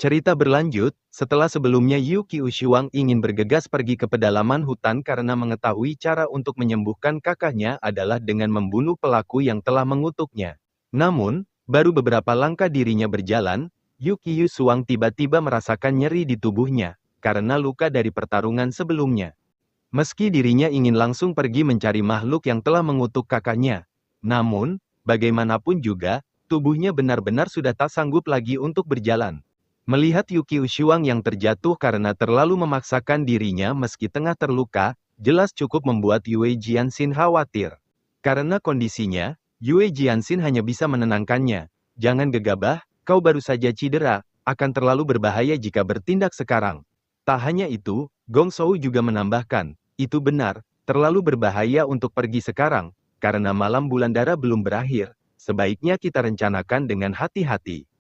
Cerita berlanjut, setelah sebelumnya Yuki Ushiwang ingin bergegas pergi ke pedalaman hutan karena mengetahui cara untuk menyembuhkan kakaknya adalah dengan membunuh pelaku yang telah mengutuknya. Namun, baru beberapa langkah dirinya berjalan, Yuki Ushiwang tiba-tiba merasakan nyeri di tubuhnya, karena luka dari pertarungan sebelumnya. Meski dirinya ingin langsung pergi mencari makhluk yang telah mengutuk kakaknya, namun, bagaimanapun juga, tubuhnya benar-benar sudah tak sanggup lagi untuk berjalan. Melihat Yuki Ushiwang yang terjatuh karena terlalu memaksakan dirinya meski tengah terluka, jelas cukup membuat Yue Jianxin khawatir. Karena kondisinya, Yue Jianxin hanya bisa menenangkannya. Jangan gegabah, kau baru saja cedera, akan terlalu berbahaya jika bertindak sekarang. Tak hanya itu, Gong Shou juga menambahkan, itu benar, terlalu berbahaya untuk pergi sekarang, karena malam bulan dara belum berakhir, sebaiknya kita rencanakan dengan hati-hati.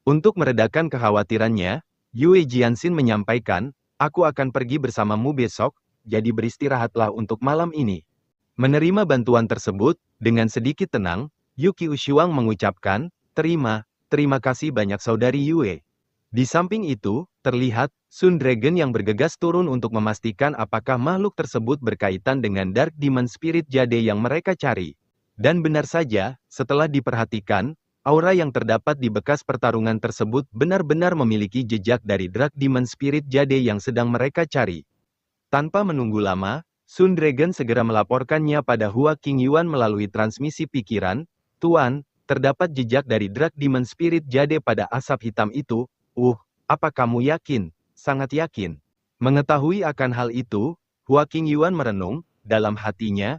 Untuk meredakan kekhawatirannya, Yue Jianxin menyampaikan, aku akan pergi bersamamu besok, jadi beristirahatlah untuk malam ini. Menerima bantuan tersebut, dengan sedikit tenang, Yuki Ushiwang mengucapkan, terima kasih banyak saudari Yue. Di samping itu, terlihat, Sun Dragon yang bergegas turun untuk memastikan apakah makhluk tersebut berkaitan dengan Dark Demon Spirit Jade yang mereka cari. Dan benar saja, setelah diperhatikan, aura yang terdapat di bekas pertarungan tersebut benar-benar memiliki jejak dari Dark Demon Spirit Jade yang sedang mereka cari. Tanpa menunggu lama, Sun Dragon segera melaporkannya pada Hua Qingyuan melalui transmisi pikiran, Tuan, terdapat jejak dari Dark Demon Spirit Jade pada asap hitam itu, apa kamu yakin? Sangat yakin. Mengetahui akan hal itu, Hua Qingyuan merenung, dalam hatinya,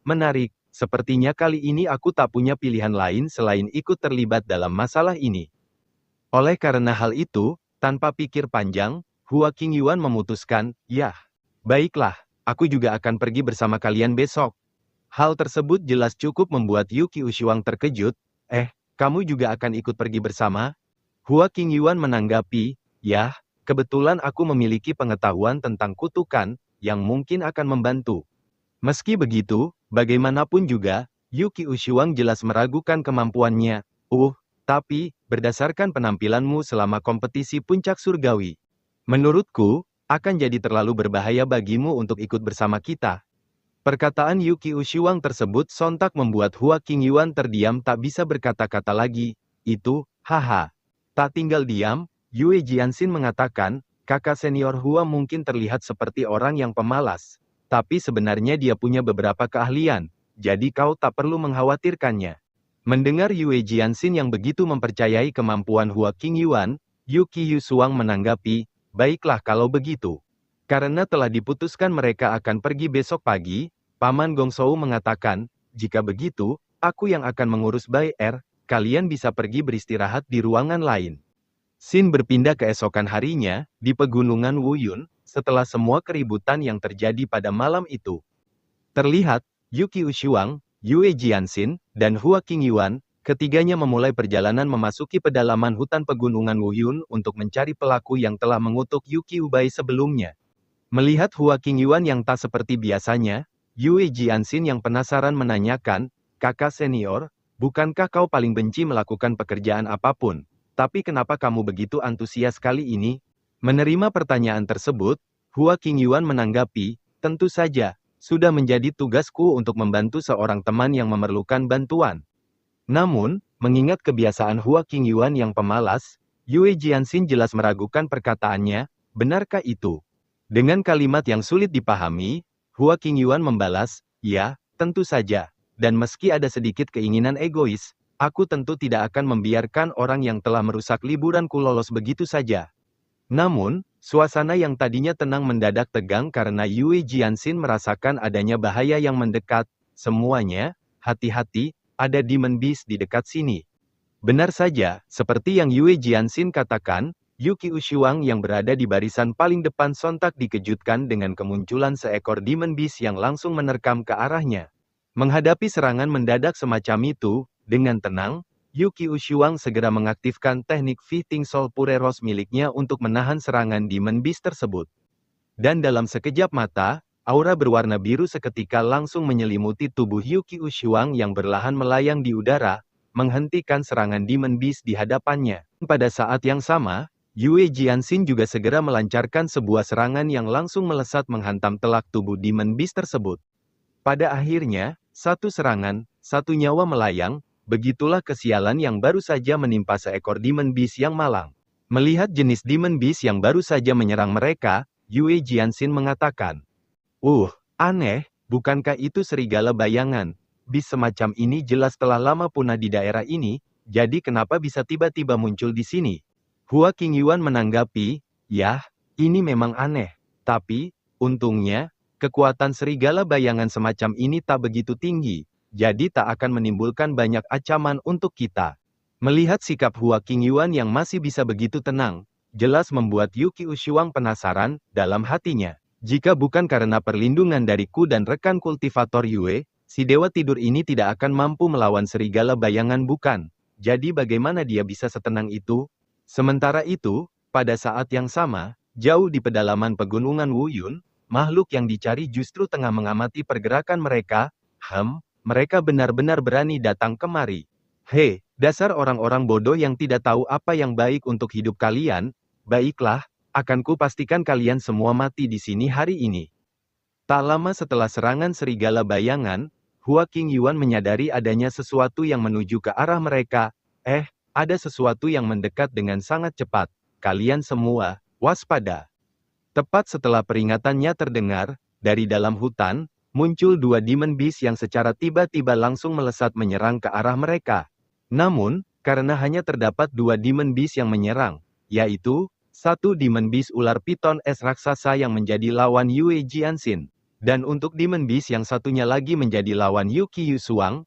menarik. Sepertinya kali ini aku tak punya pilihan lain selain ikut terlibat dalam masalah ini. Oleh karena hal itu, tanpa pikir panjang, Hua Qingyuan memutuskan, baiklah, aku juga akan pergi bersama kalian besok. Hal tersebut jelas cukup membuat Yuki Ushiwang terkejut, kamu juga akan ikut pergi bersama? Hua Qingyuan menanggapi, kebetulan aku memiliki pengetahuan tentang kutukan, yang mungkin akan membantu. Meski begitu, bagaimanapun juga, Yuki Ushiwang jelas meragukan kemampuannya. Tapi, berdasarkan penampilanmu selama kompetisi puncak surgawi, menurutku, akan jadi terlalu berbahaya bagimu untuk ikut bersama kita. Perkataan Yuki Ushiwang tersebut sontak membuat Hua Qingyuan terdiam tak bisa berkata-kata lagi. Tak tinggal diam, Yue Jianxin mengatakan, kakak senior Hua mungkin terlihat seperti orang yang pemalas. Tapi sebenarnya dia punya beberapa keahlian, jadi kau tak perlu mengkhawatirkannya. Mendengar Yue Jianxin yang begitu mempercayai kemampuan Hua Qingyuan, Yuki Ushiwang menanggapi, baiklah kalau begitu. Karena telah diputuskan mereka akan pergi besok pagi, Paman Gong Shou mengatakan, jika begitu, aku yang akan mengurus Bai Er, kalian bisa pergi beristirahat di ruangan lain. Scene berpindah keesokan harinya, di pegunungan Wuyun, setelah semua keributan yang terjadi pada malam itu. Terlihat, Yuki Ushiwang, Yue Jianxin, dan Hua Qingyuan, ketiganya memulai perjalanan memasuki pedalaman hutan pegunungan Wuyun untuk mencari pelaku yang telah mengutuk Yuki Ubai sebelumnya. Melihat Hua Qingyuan yang tak seperti biasanya, Yue Jianxin yang penasaran menanyakan, kakak senior, bukankah kau paling benci melakukan pekerjaan apapun? Tapi kenapa kamu begitu antusias kali ini? Menerima pertanyaan tersebut, Hua Qingyuan menanggapi, tentu saja, sudah menjadi tugasku untuk membantu seorang teman yang memerlukan bantuan. Namun, mengingat kebiasaan Hua Qingyuan yang pemalas, Yue Jianxin jelas meragukan perkataannya, benarkah itu? Dengan kalimat yang sulit dipahami, Hua Qingyuan membalas, ya, tentu saja. Dan meski ada sedikit keinginan egois, aku tentu tidak akan membiarkan orang yang telah merusak liburanku lolos begitu saja. Namun, suasana yang tadinya tenang mendadak tegang karena Yue Jianxin merasakan adanya bahaya yang mendekat. Semuanya, hati-hati, ada Demon Beast di dekat sini. Benar saja, seperti yang Yue Jianxin katakan, Yuki Ushiwang yang berada di barisan paling depan sontak dikejutkan dengan kemunculan seekor Demon Beast yang langsung menerkam ke arahnya. Menghadapi serangan mendadak semacam itu, dengan tenang, Yuki Ushiwang segera mengaktifkan teknik Fighting Soul Pureros miliknya untuk menahan serangan Demon Beast tersebut. Dan dalam sekejap mata, aura berwarna biru seketika langsung menyelimuti tubuh Yuki Ushiwang yang berlahan melayang di udara, menghentikan serangan Demon Beast di hadapannya. Pada saat yang sama, Yue Jianxin juga segera melancarkan sebuah serangan yang langsung melesat menghantam telak tubuh Demon Beast tersebut. Pada akhirnya, satu serangan, satu nyawa melayang, begitulah kesialan yang baru saja menimpa seekor Demon Beast yang malang. Melihat jenis Demon Beast yang baru saja menyerang mereka, Yue Jianxin mengatakan, aneh, bukankah itu serigala bayangan? Beast semacam ini jelas telah lama punah di daerah ini, jadi kenapa bisa tiba-tiba muncul di sini? Hua Qingyuan menanggapi, yah, ini memang aneh. Tapi, untungnya, kekuatan serigala bayangan semacam ini tak begitu tinggi, jadi tak akan menimbulkan banyak ancaman untuk kita. Melihat sikap Hua Qingyuan yang masih bisa begitu tenang, jelas membuat Yuki Ushuang penasaran dalam hatinya. Jika bukan karena perlindungan dari Ku dan rekan kultivator Yue, si Dewa Tidur ini tidak akan mampu melawan serigala bayangan bukan? Jadi bagaimana dia bisa setenang itu? Sementara itu, pada saat yang sama, jauh di pedalaman pegunungan Wuyun, makhluk yang dicari justru tengah mengamati pergerakan mereka. Mereka benar-benar berani datang kemari. Hei, dasar orang-orang bodoh yang tidak tahu apa yang baik untuk hidup kalian. Baiklah, akan ku pastikan kalian semua mati di sini hari ini. Tak lama setelah serangan serigala bayangan, Hua Qingyuan menyadari adanya sesuatu yang menuju ke arah mereka. Ada sesuatu yang mendekat dengan sangat cepat. Kalian semua, waspada. Tepat setelah peringatannya terdengar, dari dalam hutan, muncul dua Demon Beast yang secara tiba-tiba langsung melesat menyerang ke arah mereka. Namun, karena hanya terdapat dua Demon Beast yang menyerang, yaitu, satu Demon Beast ular piton es raksasa yang menjadi lawan Yue Jianxin. Dan untuk Demon Beast yang satunya lagi menjadi lawan Yuki Ushuang,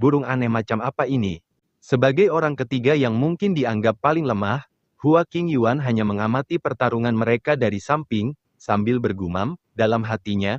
burung aneh macam apa ini? Sebagai orang ketiga yang mungkin dianggap paling lemah, Hua Qingyuan hanya mengamati pertarungan mereka dari samping, sambil bergumam, dalam hatinya,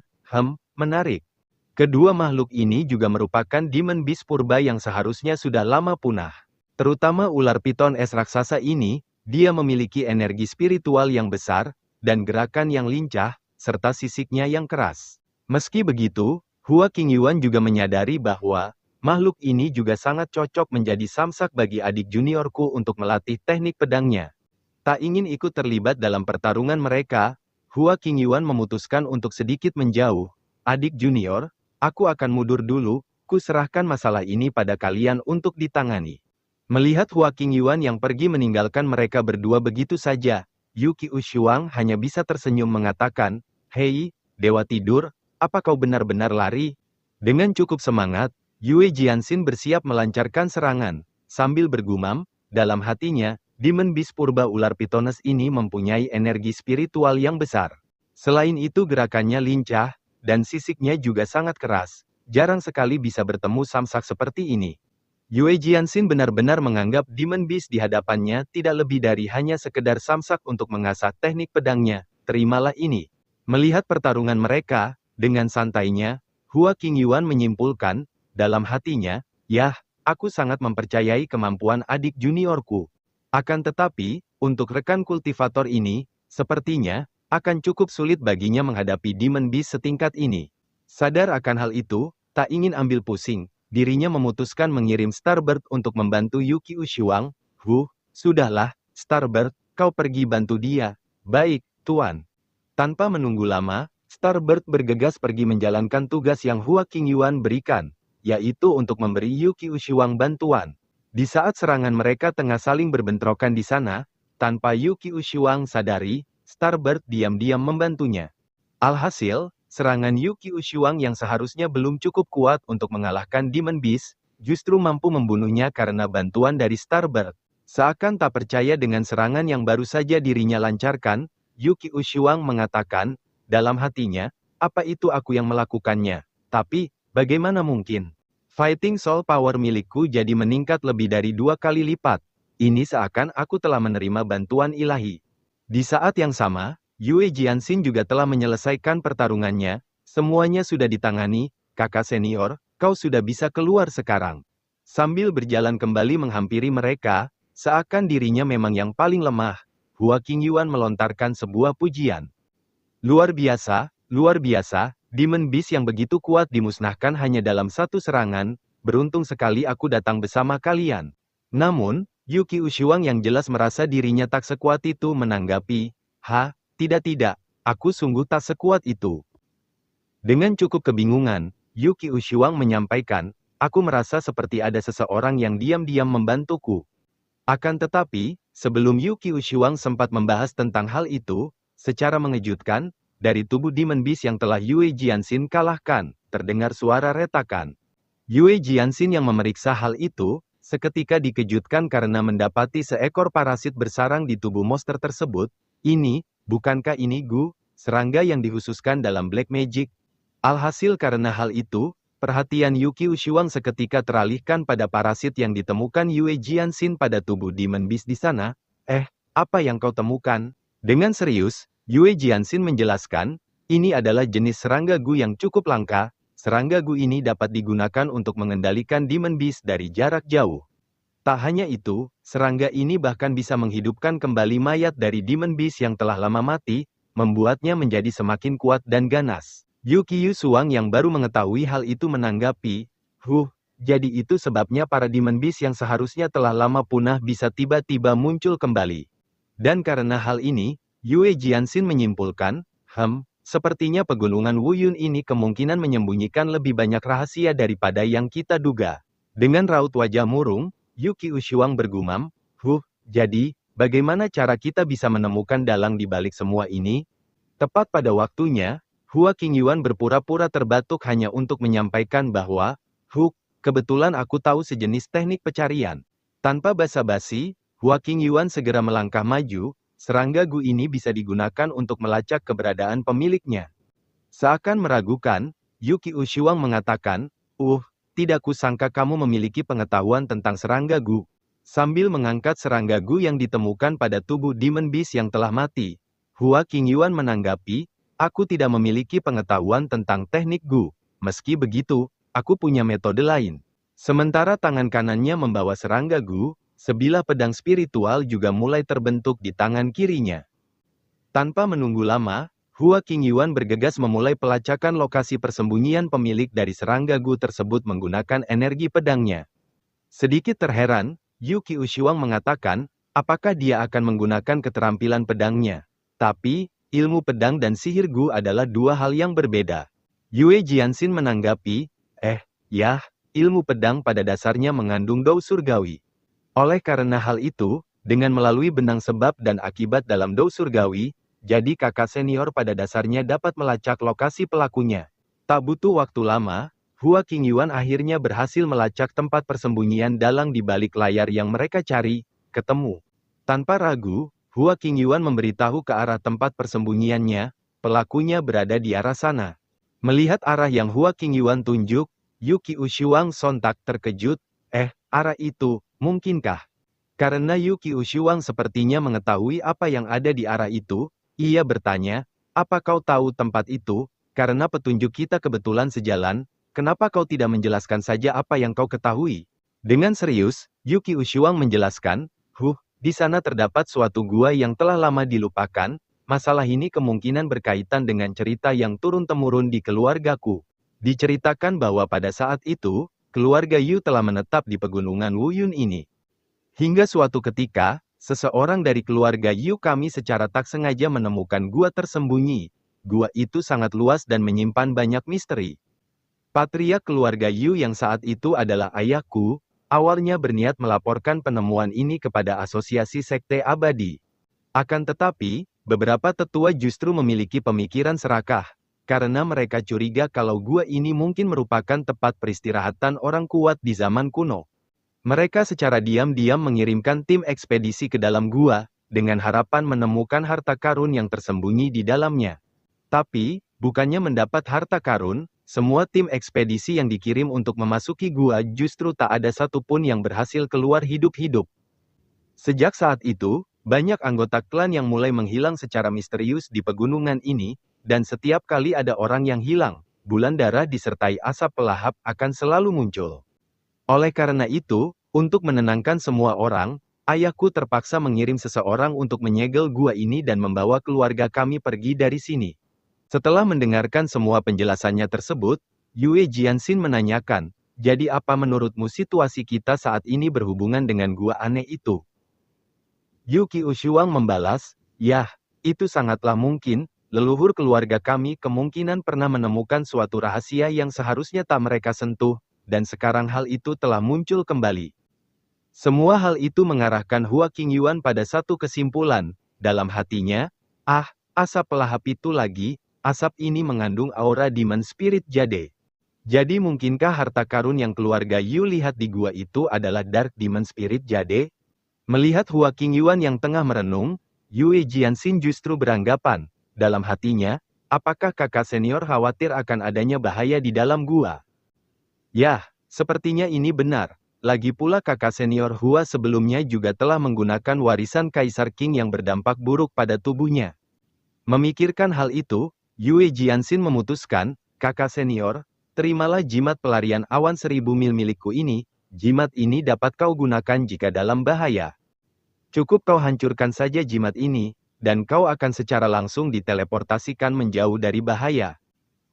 menarik. Kedua makhluk ini juga merupakan Demon Beast purba yang seharusnya sudah lama punah. Terutama ular piton es raksasa ini, dia memiliki energi spiritual yang besar, dan gerakan yang lincah, serta sisiknya yang keras. Meski begitu, Hua Qingyuan juga menyadari bahwa, makhluk ini juga sangat cocok menjadi samsak bagi adik juniorku untuk melatih teknik pedangnya. Tak ingin ikut terlibat dalam pertarungan mereka, Hua Qingyuan memutuskan untuk sedikit menjauh. Adik junior, aku akan mundur dulu, ku serahkan masalah ini pada kalian untuk ditangani. Melihat Hua Qingyuan yang pergi meninggalkan mereka berdua begitu saja, Yuki Ushuang hanya bisa tersenyum mengatakan, "Hei, Dewa Tidur, apa kau benar-benar lari?" Dengan cukup semangat, Yue Jianxin bersiap melancarkan serangan. Sambil bergumam, dalam hatinya, Demon Beast purba ular pitones ini mempunyai energi spiritual yang besar. Selain itu gerakannya lincah, dan sisiknya juga sangat keras. Jarang sekali bisa bertemu samsak seperti ini. Yue Jianxin benar-benar menganggap Demon Beast di hadapannya tidak lebih dari hanya sekedar samsak untuk mengasah teknik pedangnya. Terimalah ini. Melihat pertarungan mereka, dengan santainya, Hua Qingyuan menyimpulkan, dalam hatinya, yah, aku sangat mempercayai kemampuan adik juniorku. Akan tetapi, untuk rekan kultivator ini, sepertinya, akan cukup sulit baginya menghadapi Demon Beast setingkat ini. Sadar akan hal itu, tak ingin ambil pusing, dirinya memutuskan mengirim Starbird untuk membantu Yuki Ushuang. Sudahlah, Starbird, kau pergi bantu dia. Baik, Tuan. Tanpa menunggu lama, Starbird bergegas pergi menjalankan tugas yang Hua Qingyuan berikan, yaitu untuk memberi Yuki Ushuang bantuan. Di saat serangan mereka tengah saling berbentrokan di sana, tanpa Yuki Ushuang sadari, Starbird diam-diam membantunya. Alhasil, serangan Yuki Ushuang yang seharusnya belum cukup kuat untuk mengalahkan Demon Beast, justru mampu membunuhnya karena bantuan dari Starbird. Seakan tak percaya dengan serangan yang baru saja dirinya lancarkan, Yuki Ushuang mengatakan, dalam hatinya, apa itu aku yang melakukannya? Tapi, bagaimana mungkin? Fighting Soul Power milikku jadi meningkat lebih dari 2 kali lipat. Ini seakan aku telah menerima bantuan ilahi. Di saat yang sama, Yue Jianxin juga telah menyelesaikan pertarungannya. Semuanya sudah ditangani, kakak senior, kau sudah bisa keluar sekarang. Sambil berjalan kembali menghampiri mereka, seakan dirinya memang yang paling lemah, Hua Qingyuan melontarkan sebuah pujian. Luar biasa, Demon Beast yang begitu kuat dimusnahkan hanya dalam satu serangan, beruntung sekali aku datang bersama kalian. Namun, Yuki Ushiwang yang jelas merasa dirinya tak sekuat itu menanggapi, tidak, aku sungguh tak sekuat itu. Dengan cukup kebingungan, Yuki Ushiwang menyampaikan, aku merasa seperti ada seseorang yang diam-diam membantuku. Akan tetapi, sebelum Yuki Ushiwang sempat membahas tentang hal itu, secara mengejutkan, dari tubuh Demon Beast yang telah Yue Jianxin kalahkan, terdengar suara retakan. Yue Jianxin yang memeriksa hal itu, seketika dikejutkan karena mendapati seekor parasit bersarang di tubuh monster tersebut. Bukankah ini Gu, serangga yang dikhususkan dalam Black Magic? Alhasil karena hal itu, perhatian Yuki Ushiwang seketika teralihkan pada parasit yang ditemukan Yue Jianxin pada tubuh Demon Beast di sana. Apa yang kau temukan? Dengan serius, Yue Jianxin menjelaskan, ini adalah jenis serangga Gu yang cukup langka. Serangga Gu ini dapat digunakan untuk mengendalikan Demon Beast dari jarak jauh. Tak hanya itu, serangga ini bahkan bisa menghidupkan kembali mayat dari Demon Beast yang telah lama mati, membuatnya menjadi semakin kuat dan ganas. Yuki Ushiwang yang baru mengetahui hal itu menanggapi, jadi itu sebabnya para Demon Beast yang seharusnya telah lama punah bisa tiba-tiba muncul kembali. Dan karena hal ini, Yue Jianxin menyimpulkan, sepertinya pegunungan Wuyun ini kemungkinan menyembunyikan lebih banyak rahasia daripada yang kita duga. Dengan raut wajah murung, Yuki Ushiwang bergumam, jadi, bagaimana cara kita bisa menemukan dalang di balik semua ini? Tepat pada waktunya, Hua Qingyuan berpura-pura terbatuk hanya untuk menyampaikan bahwa, kebetulan aku tahu sejenis teknik pencarian. Tanpa basa-basi, Hua Qingyuan segera melangkah maju. Serangga Gu ini bisa digunakan untuk melacak keberadaan pemiliknya. Seakan meragukan, Yuki Ushiwang mengatakan, tidak kusangka kamu memiliki pengetahuan tentang serangga Gu. Sambil mengangkat serangga Gu yang ditemukan pada tubuh Demon Beast yang telah mati, Hua Qingyuan menanggapi, aku tidak memiliki pengetahuan tentang teknik Gu. Meski begitu, aku punya metode lain. Sementara tangan kanannya membawa serangga Gu, sebilah pedang spiritual juga mulai terbentuk di tangan kirinya. Tanpa menunggu lama, Hua Qingyuan bergegas memulai pelacakan lokasi persembunyian pemilik dari serangga Gu tersebut menggunakan energi pedangnya. Sedikit terheran, Yuki Ushiwang mengatakan, apakah dia akan menggunakan keterampilan pedangnya? Tapi, ilmu pedang dan sihir Gu adalah dua hal yang berbeda. Yue Jianxin menanggapi, ilmu pedang pada dasarnya mengandung dao surgawi. Oleh karena hal itu, dengan melalui benang sebab dan akibat dalam dao surgawi, jadi kakak senior pada dasarnya dapat melacak lokasi pelakunya. Tak butuh waktu lama, Hua Qingyuan akhirnya berhasil melacak tempat persembunyian dalang di balik layar yang mereka cari, ketemu. Tanpa ragu, Hua Qingyuan memberitahu ke arah tempat persembunyiannya, pelakunya berada di arah sana. Melihat arah yang Hua Qingyuan tunjuk, Yuki Ushiwang sontak terkejut, arah itu, mungkinkah? Karena Yuki Ushiwang sepertinya mengetahui apa yang ada di arah itu, ia bertanya, apa kau tahu tempat itu? Karena petunjuk kita kebetulan sejalan, kenapa kau tidak menjelaskan saja apa yang kau ketahui? Dengan serius, Yuki Ushiwang menjelaskan, di sana terdapat suatu gua yang telah lama dilupakan, masalah ini kemungkinan berkaitan dengan cerita yang turun-temurun di keluargaku. Diceritakan bahwa pada saat itu, keluarga Yu telah menetap di pegunungan Wuyun ini. Hingga suatu ketika, seseorang dari keluarga Yu kami secara tak sengaja menemukan gua tersembunyi. Gua itu sangat luas dan menyimpan banyak misteri. Patriark keluarga Yu yang saat itu adalah ayahku, awalnya berniat melaporkan penemuan ini kepada Asosiasi Sekte Abadi. Akan tetapi, beberapa tetua justru memiliki pemikiran serakah. Karena mereka curiga kalau gua ini mungkin merupakan tempat peristirahatan orang kuat di zaman kuno. Mereka secara diam-diam mengirimkan tim ekspedisi ke dalam gua, dengan harapan menemukan harta karun yang tersembunyi di dalamnya. Tapi, bukannya mendapat harta karun, semua tim ekspedisi yang dikirim untuk memasuki gua justru tak ada satupun yang berhasil keluar hidup-hidup. Sejak saat itu, banyak anggota klan yang mulai menghilang secara misterius di pegunungan ini, dan setiap kali ada orang yang hilang, bulan darah disertai asap pelahap akan selalu muncul. Oleh karena itu, untuk menenangkan semua orang, ayahku terpaksa mengirim seseorang untuk menyegel gua ini dan membawa keluarga kami pergi dari sini. Setelah mendengarkan semua penjelasannya tersebut, Yue Jianxin menanyakan, Jadi apa menurutmu situasi kita saat ini berhubungan dengan gua aneh itu? Yuki Ushuang membalas, "Yah, itu sangatlah mungkin. Leluhur keluarga kami kemungkinan pernah menemukan suatu rahasia yang seharusnya tak mereka sentuh, dan sekarang hal itu telah muncul kembali." Semua hal itu mengarahkan Hua Qingyuan pada satu kesimpulan. Dalam hatinya, asap pelahap itu lagi, asap ini mengandung aura Demon Spirit Jade. Jadi mungkinkah harta karun yang keluarga Yu lihat di gua itu adalah Dark Demon Spirit Jade? Melihat Hua Qingyuan yang tengah merenung, Yue Jianxin justru beranggapan, dalam hatinya, apakah kakak senior khawatir akan adanya bahaya di dalam gua? Yah, sepertinya ini benar. Lagi pula kakak senior Hua sebelumnya juga telah menggunakan warisan Kaisar Qing yang berdampak buruk pada tubuhnya. Memikirkan hal itu, Yue Jianxin memutuskan, kakak senior, terimalah jimat pelarian awan 1000 mil milikku ini, jimat ini dapat kau gunakan jika dalam bahaya. Cukup kau hancurkan saja jimat ini, dan kau akan secara langsung diteleportasikan menjauh dari bahaya.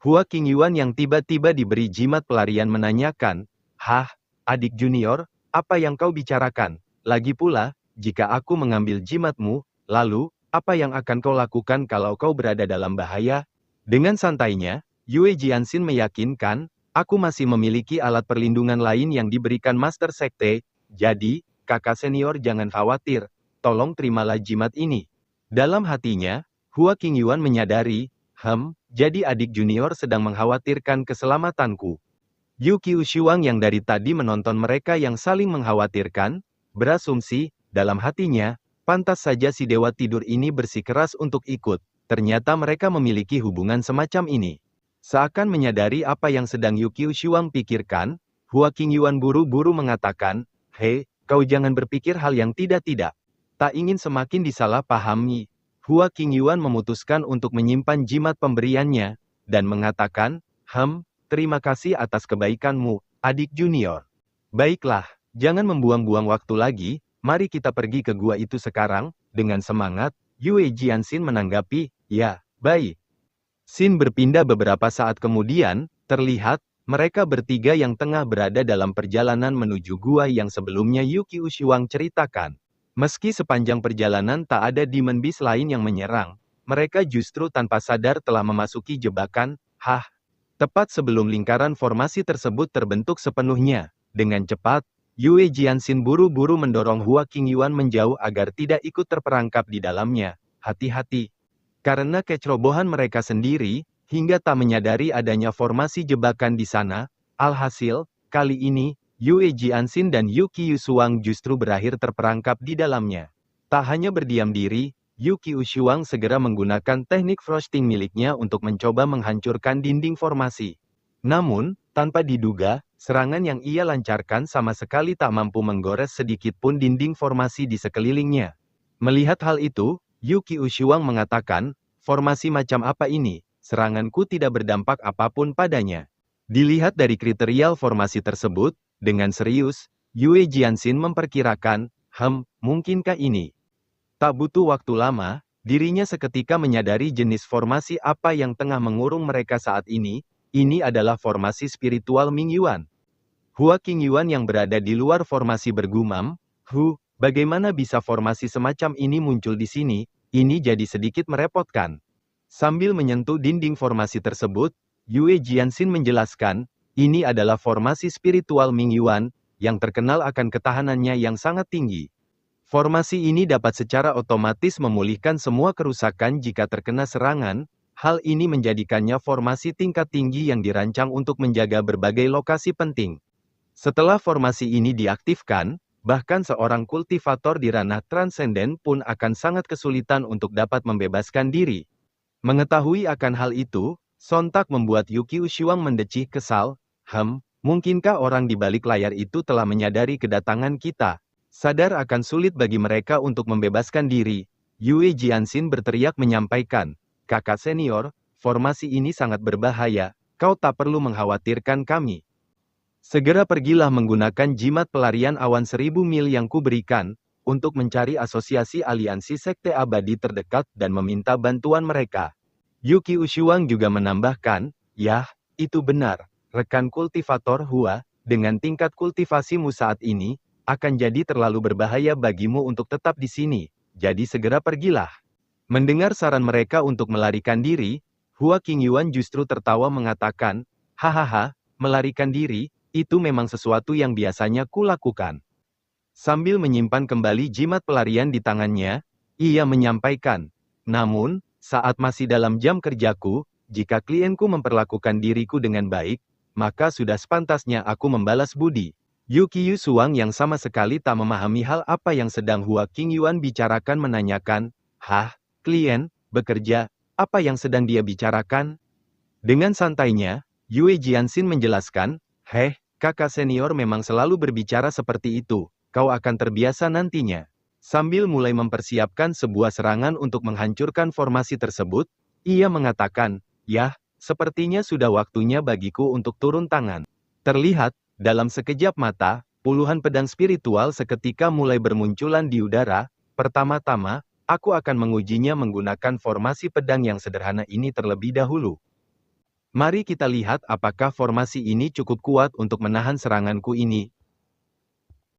Hua Qingyuan yang tiba-tiba diberi jimat pelarian menanyakan, "Hah, adik junior, apa yang kau bicarakan? Lagi pula, jika aku mengambil jimatmu, lalu, apa yang akan kau lakukan kalau kau berada dalam bahaya?" Dengan santainya, Yue Jianxin meyakinkan, "Aku masih memiliki alat perlindungan lain yang diberikan Master Sekte, jadi, kakak senior jangan khawatir, tolong terimalah jimat ini." Dalam hatinya, Hua Qingyuan menyadari, jadi adik junior sedang mengkhawatirkan keselamatanku. Yuki Ushuang yang dari tadi menonton mereka yang saling mengkhawatirkan, berasumsi, dalam hatinya, pantas saja si dewa tidur ini bersikeras untuk ikut, ternyata mereka memiliki hubungan semacam ini. Seakan menyadari apa yang sedang Yuki Ushuang pikirkan, Hua Qingyuan buru-buru mengatakan, "Hei, kau jangan berpikir hal yang tidak-tidak." Tak ingin semakin disalahpahami, Hua Qingyuan memutuskan untuk menyimpan jimat pemberiannya, dan mengatakan, "Terima kasih atas kebaikanmu, adik junior. Baiklah, jangan membuang-buang waktu lagi, mari kita pergi ke gua itu sekarang." Dengan semangat, Yue Jianxin menanggapi, "Ya, baik." Scene berpindah beberapa saat kemudian, terlihat, mereka bertiga yang tengah berada dalam perjalanan menuju gua yang sebelumnya Yuki Ushuang ceritakan. Meski sepanjang perjalanan tak ada Demon Beast lain yang menyerang, mereka justru tanpa sadar telah memasuki jebakan, tepat sebelum lingkaran formasi tersebut terbentuk sepenuhnya. Dengan cepat, Yue Jianxin buru-buru mendorong Hua Qingyuan menjauh agar tidak ikut terperangkap di dalamnya. Hati-hati. Karena kecerobohan mereka sendiri, hingga tak menyadari adanya formasi jebakan di sana, alhasil, kali ini, Yue Jianxin dan Yuki Ushuang justru berakhir terperangkap di dalamnya. Tak hanya berdiam diri, Yuki Ushuang segera menggunakan teknik frosting miliknya untuk mencoba menghancurkan dinding formasi. Namun, tanpa diduga, serangan yang ia lancarkan sama sekali tak mampu menggores sedikit pun dinding formasi di sekelilingnya. Melihat hal itu, Yuki Ushuang mengatakan, "Formasi macam apa ini? Seranganku tidak berdampak apapun padanya." Dilihat dari kriteria formasi tersebut, dengan serius, Yue Jianxin memperkirakan, mungkinkah ini? Tak butuh waktu lama, dirinya seketika menyadari jenis formasi apa yang tengah mengurung mereka saat ini adalah formasi spiritual Mingyuan. Hua Qingyuan yang berada di luar formasi bergumam, bagaimana bisa formasi semacam ini muncul di sini? Ini jadi sedikit merepotkan. Sambil menyentuh dinding formasi tersebut, Yue Jianxin menjelaskan, ini adalah formasi spiritual Mingyuan, yang terkenal akan ketahanannya yang sangat tinggi. Formasi ini dapat secara otomatis memulihkan semua kerusakan jika terkena serangan. Hal ini menjadikannya formasi tingkat tinggi yang dirancang untuk menjaga berbagai lokasi penting. Setelah formasi ini diaktifkan, bahkan seorang kultivator di ranah transenden pun akan sangat kesulitan untuk dapat membebaskan diri. Mengetahui akan hal itu, sontak membuat Yuki Ushuang mendecih kesal, mungkinkah orang di balik layar itu telah menyadari kedatangan kita? Sadar akan sulit bagi mereka untuk membebaskan diri, Yue Jianxin berteriak menyampaikan, "Kakak senior, formasi ini sangat berbahaya, kau tak perlu mengkhawatirkan kami. Segera pergilah menggunakan jimat pelarian awan 1000 mil yang kuberikan, untuk mencari asosiasi aliansi sekte abadi terdekat dan meminta bantuan mereka." Yuki Ushuang juga menambahkan, "Yah, itu benar, rekan kultivator Hua, dengan tingkat kultivasimu saat ini, akan jadi terlalu berbahaya bagimu untuk tetap di sini, jadi segera pergilah. Mendengar saran mereka untuk melarikan diri, Hua Qingyuan justru tertawa mengatakan, hahaha, melarikan diri, itu memang sesuatu yang biasanya kulakukan. Sambil menyimpan kembali jimat pelarian di tangannya, ia menyampaikan, namun, saat masih dalam jam kerjaku, jika klienku memperlakukan diriku dengan baik, maka sudah sepantasnya aku membalas budi. Yuki Yusuang yang sama sekali tak memahami hal apa yang sedang Hua Qingyuan bicarakan menanyakan, hah, klien, bekerja, apa yang sedang dia bicarakan? Dengan santainya, Yue Jianxin menjelaskan, heh, kakak senior memang selalu berbicara seperti itu. Kau akan terbiasa nantinya. Sambil mulai mempersiapkan sebuah serangan untuk menghancurkan formasi tersebut, ia mengatakan, yah, sepertinya sudah waktunya bagiku untuk turun tangan. Terlihat, dalam sekejap mata, puluhan pedang spiritual seketika mulai bermunculan di udara. Pertama-tama, aku akan mengujinya menggunakan formasi pedang yang sederhana ini terlebih dahulu. Mari kita lihat apakah formasi ini cukup kuat untuk menahan seranganku ini.